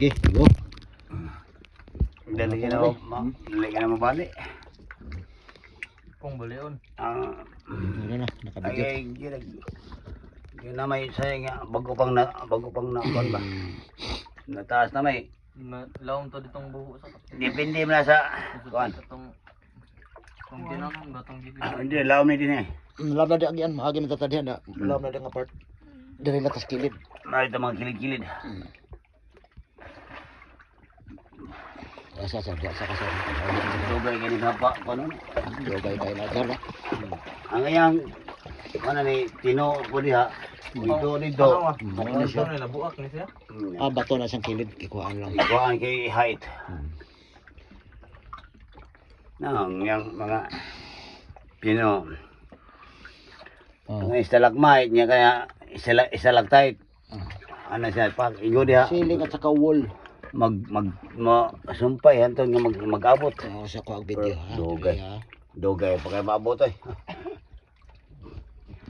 Sige, go. Dali ka na mabali. Kung balion. Ano na, nakabigyo. Ay, yun na may sayang nga, bago pang na kuan ba? Nataas na may. Laom to ditong buho sa. Depende mo na sa kuan. Kung ginamang gatong gilid. Hindi, laom na din eh. Laom na di agyan, maagi matatadyan na. Laom na di nga part. Dari latas kilid. Narito mga kilid-kilid. Asa ka sa. Dugay ka ni Papa, paano? Dugay kayo na dyan, ha? Ang iyang, ano ni, tino ko diha. Dito. Ano siya? Nabuak ni siya? Bato na siyang kilid, ikuhaan lang. Kuhaan kay height. Nang yung mga pino. Ang stalagmite niya kaya stalactite. Ano siya, pag inyo diha. Siling at saka wall. Sumpay hanto nga mag-abot. Sa ko ang video, ha? Dugay pa kay maabot ay.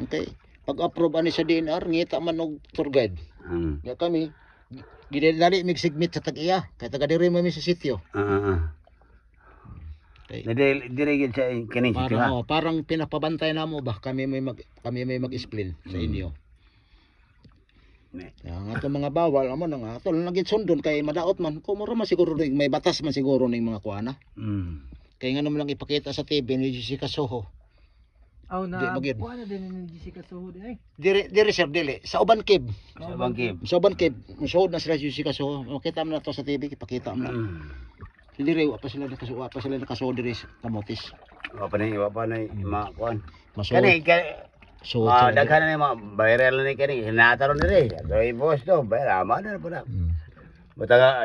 Okay. Pag-approve ani sa DNR, ngita man og tour guide. Ya kami, ginadali mig segment sa tag-iya. Kaya taga diri mo mi sa sitio. Okay. Dire gid sa kining sitio ha. Parang pinapabantay namo ba kami may mag-explain sa inyo. Yang ato mga bawal amo na nga ato nagit sundon kay madaot man kumura man siguro may batas man siguro ning mga kuana. Kay nga naman lang ipakita sa TV ni Jessica Soho. Aw na kuana din ni Jessica Soho di ay. Diri sir dili sa uban cave. Sa uban cave. Musuod na sila Jessica Soho. Makita mo na to sa TV ipakita mo na. Diri wa pa sila nakasuod diri sa kamotis. Wa pa na mga kuan. Masuod. So, daghan na mga viral na ni kani hinataron diri. Adoy boss do, bayama na po na.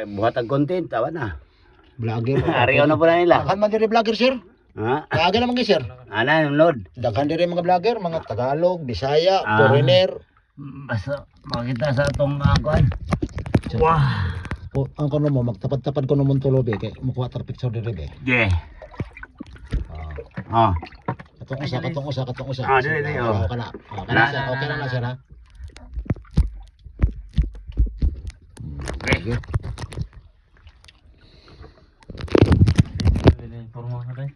Buhat ang content tawa na. Vlogger. Ariyo na po na nila. Daghan man diri vlogger sir. Ha? Daghan naman sir. Ana load. Daghan diri mga vlogger, mga Tagalog, Bisaya, foreigner. Basta makita sa atong kuan. Wah. Ang kono mo magtapad-tapad ko mo tulobe kay makuha tar picture diri be. Yeah. Katong usa. Dili. Kana. Okay na sir ha. Okay. Forma ka dai.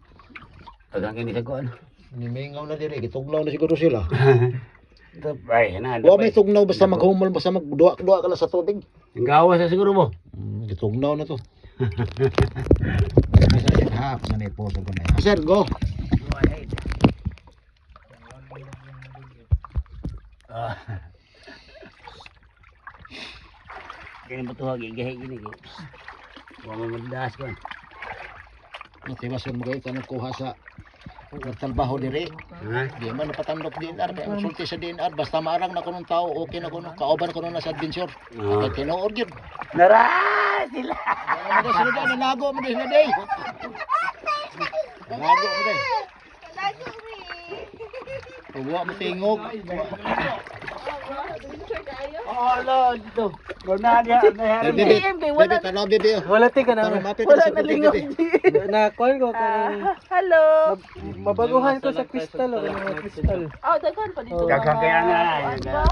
Tagang kini sa kuan. Nimingaw na diri, gitugnaw na siguro sila. Ay, na. Wa may tugnaw basta maghumol basta magduwa ka lang sa tubig. Ang gawas sa siguro mo. Gitugnaw na to. Ha, sanay po sa ganay. Sir, go. Kini mo tuwag igahi gini. Wa mo magdas ko. Motivasyon mo kayo kanang kuha sa nagtrabaho diri. Di man napatandok DNR kay sulti sa DNR basta maarang na kunong tao okay na kuno kauban kuno na sa adventure. Kay tinuod gyud. Nara sila. Nanago mo sila day. Nanago mo day. Huwag mo tingog. Lord dito. Gornada Wala tanaw bebe. Wala ti ka na. Wala nalingaw. Na call ko ka. Hello. Mabaguhan ko sa crystal o mga crystal. Oh, daghan pa dito. Gagagaya na.